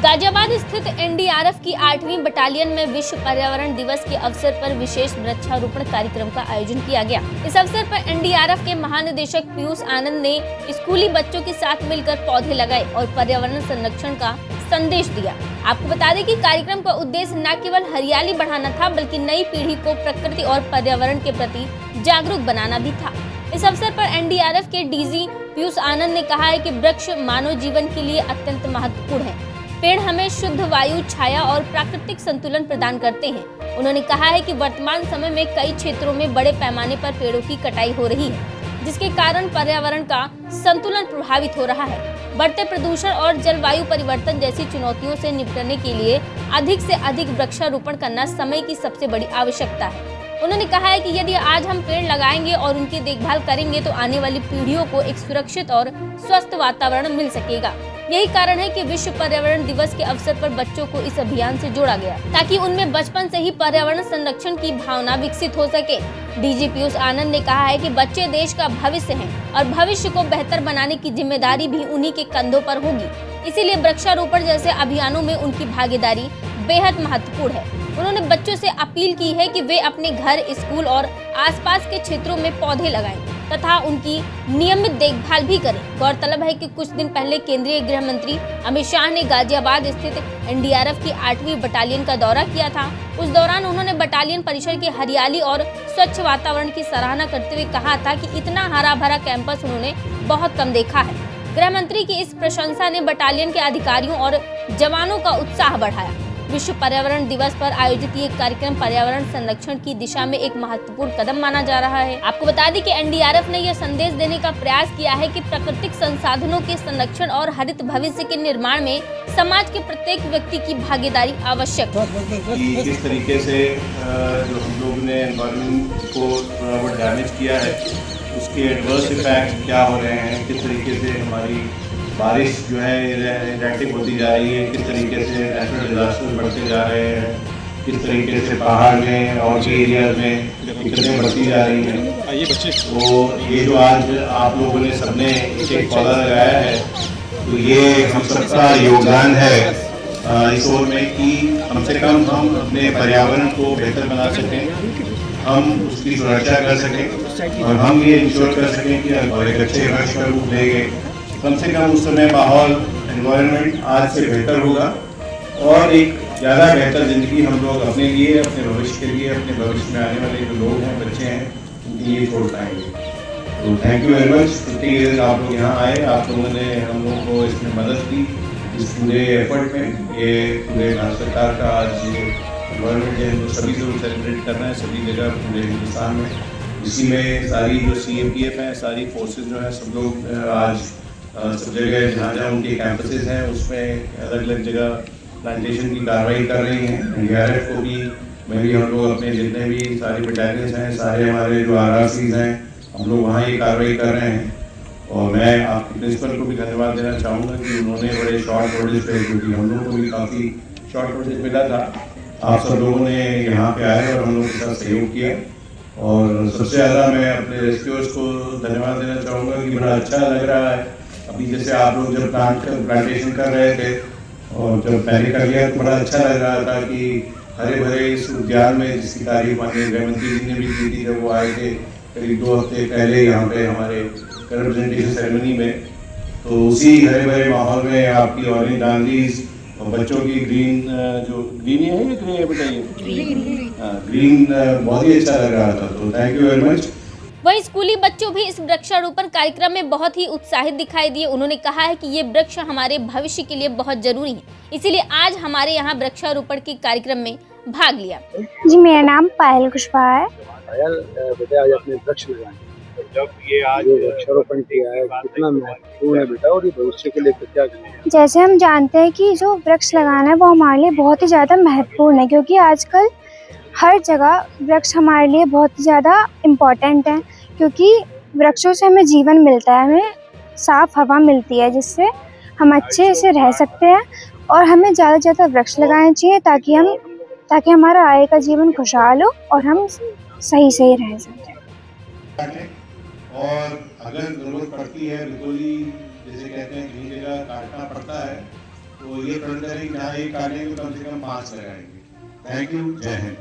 गाजियाबाद स्थित एनडीआरएफ की 8वीं बटालियन में विश्व पर्यावरण दिवस के अवसर पर विशेष वृक्षारोपण कार्यक्रम का आयोजन किया गया। इस अवसर पर एनडीआरएफ के महानिदेशक पीयूष आनंद ने स्कूली बच्चों के साथ मिलकर पौधे लगाए और पर्यावरण संरक्षण का संदेश दिया। आपको बता दें कि कार्यक्रम का उद्देश्य न केवल हरियाली बढ़ाना था, बल्कि नई पीढ़ी को प्रकृति और पर्यावरण के प्रति जागरूक बनाना भी था। इस अवसर पर एनडीआरएफ के डीजी पीयूष आनंद ने कहा है कि वृक्ष मानव जीवन के लिए अत्यंत महत्वपूर्ण है। पेड़ हमें शुद्ध वायु, छाया और प्राकृतिक संतुलन प्रदान करते हैं। उन्होंने कहा है कि वर्तमान समय में कई क्षेत्रों में बड़े पैमाने पर पेड़ों की कटाई हो रही है, जिसके कारण पर्यावरण का संतुलन प्रभावित हो रहा है। बढ़ते प्रदूषण और जलवायु परिवर्तन जैसी चुनौतियों से निपटने के लिए अधिक से अधिक वृक्षारोपण करना समय की सबसे बड़ी आवश्यकता है। उन्होंने कहा है कि यदि आज हम पेड़ लगाएंगे और उनकी देखभाल करेंगे तो आने वाली पीढ़ियों को एक सुरक्षित और स्वस्थ वातावरण मिल सकेगा। यही कारण है कि विश्व पर्यावरण दिवस के अवसर पर बच्चों को इस अभियान से जोड़ा गया, ताकि उनमें बचपन से ही पर्यावरण संरक्षण की भावना विकसित हो सके। डीजी पीयूष आनंद ने कहा है कि बच्चे देश का भविष्य हैं और भविष्य को बेहतर बनाने की जिम्मेदारी भी उन्हीं के कंधों पर होगी। इसीलिए वृक्षारोपण जैसे अभियानों में उनकी भागीदारी बेहद महत्वपूर्ण है। उन्होंने बच्चों से अपील की है कि वे अपने घर, स्कूल और आसपास के क्षेत्रों में पौधे लगाएं तथा उनकी नियमित देखभाल भी करें। गौरतलब है कि कुछ दिन पहले केंद्रीय गृह मंत्री अमित शाह ने गाजियाबाद स्थित एनडीआरएफ की 8वीं बटालियन का दौरा किया था। उस दौरान उन्होंने बटालियन परिसर की हरियाली और स्वच्छ वातावरण की सराहना करते हुए कहा था कि इतना हरा भरा कैंपस उन्होंने बहुत कम देखा है। गृह मंत्री की इस प्रशंसा ने बटालियन के अधिकारियों और जवानों का उत्साह बढ़ाया। विश्व पर्यावरण दिवस पर आयोजित ये कार्यक्रम पर्यावरण संरक्षण की दिशा में एक महत्वपूर्ण कदम माना जा रहा है। आपको बता दें कि एनडीआरएफ ने यह संदेश देने का प्रयास किया है कि प्राकृतिक संसाधनों के संरक्षण और हरित भविष्य के निर्माण में समाज के प्रत्येक व्यक्ति की भागीदारी आवश्यक है। किस तरीके से जो हम लोग ने एनवायरनमेंट को डैमेज किया है, उसके एडवर्स इफेक्ट क्या हो रहे हैं, किस तरीके से हमारी बारिश जो है इरेटिक होती जा रही है, किस तरीके से नेचुरल डिजास्टर बढ़ते जा रहे हैं, किस तरीके से पहाड़ में और के एरियाज में दिक्कतें बढ़ती जा रही हैं। तो ये जो आज आप लोगों ने सबने एक पौधा लगाया है, तो ये हम सबका योगदान है इस ओर में कि कम से कम हम अपने पर्यावरण को बेहतर बना सकें, हम उसकी सुरक्षा कर सकें और हम ये इंश्योर कर सकें कि एक अच्छे वृक्ष का रूप लेंगे। कम से कम उस समय माहौल, एनवायरनमेंट आज से बेहतर होगा और एक ज़्यादा बेहतर ज़िंदगी हम लोग अपने लिए, अपने भविष्य के लिए, अपने भविष्य में आने वाले जो लोग हैं, बच्चे हैं, उनके लिए छोड़ पाएंगे। तो thank you very much. 50 years आप लोग यहाँ आए, आप लोगों ने हम लोगों को इसमें मदद की इस पूरे एफर्ट में। ये पूरे भारत सरकार का आज ये एनवायरनमेंट डे जो सभी लोग सेलिब्रेट करना है सभी जगह पूरे हिंदुस्तान में, इसी में सारी जो CMPF हैं, सारी फोर्सेज जो हैं, सब लोग आज सब जगह जहाँ जहाँ उनके कैंपसेस हैं उसमें अलग अलग जगह प्लांटेशन की कार्रवाई कर रही हैं। एनडीआरएफ को भी मैं भी हम लोग अपने जितने भी सारे बटालियंस हैं, सारे हमारे जो RRCs हैं, हम लोग वहाँ ये कार्रवाई कर रहे हैं। और मैं आपके प्रिंसिपल को भी धन्यवाद देना चाहूँगा कि उन्होंने बड़े शॉर्ट नोटिस पे, क्योंकि हम लोगों को भी काफ़ी शॉर्ट नोटिस मिला था, आप सब लोगों ने यहाँ पे आए और हम लोगों के साथ सहयोग किया। और सबसे ज़्यादा मैं अपने रेस्क्यूअर्स को धन्यवाद देना चाहूँगा कि बड़ा अच्छा लग रहा है। अभी जैसे आप लोग जब प्लांटेशन कर रहे थे और जब पहले कर लिया तो बड़ा अच्छा लग रहा था कि हरे भरे इस उद्यान में, जिसकी तारीफ माननीय गृह मंत्री जी ने भी की थी जब वो आए थे करीब 2 हफ्ते पहले यहाँ पे हमारे प्रेजेंटेशन सेरेमनी में। तो उसी हरे भरे माहौल में आपकी ऑरेंज डांडीज और बच्चों की ग्रीन, जो ग्रीन है या ग्रे है बताइए, ग्रीन बहुत ही अच्छा लग रहा था। तो थैंक यू वेरी मच। वहीं स्कूली बच्चों भी इस वृक्षारोपण कार्यक्रम में बहुत ही उत्साहित दिखाई दिए। उन्होंने कहा है कि ये वृक्ष हमारे भविष्य के लिए बहुत जरूरी है, इसीलिए आज हमारे यहाँ वृक्षारोपण के कार्यक्रम में भाग लिया। जी, मेरा नाम पायल कुशवाहा है। पायल, बेटा आज अपने वृक्ष लगाए, जब ये आज वृक्षारोपण किया है, कितना महत्वपूर्ण है बेटा और ये भविष्य के लिए क्या करें? जैसे हम जानते हैं कि जो वृक्ष लगाना है वो हमारे लिए बहुत ही ज़्यादा महत्वपूर्ण है, क्योंकि आजकल हर जगह वृक्ष हमारे लिए बहुत ही ज़्यादा इम्पोर्टेंट है, क्योंकि वृक्षों से हमें जीवन मिलता है, हमें साफ़ हवा मिलती है, जिससे हम अच्छे से रह सकते हैं। और हमें ज़्यादा से ज़्यादा वृक्ष लगाने चाहिए ताकि हमारा आगे का जीवन खुशहाल हो और हम सही रह सकें। और अगर ज़रूरत पड़ती है, बिल्कुल ही जैसे कहते हैं कहीं जगह काटना पड़ता है, तो ये प्रण करें कि जहाँ एक काटेंगे तो कम से कम 5 लगाएंगे। थैंक यू, जय हिंद।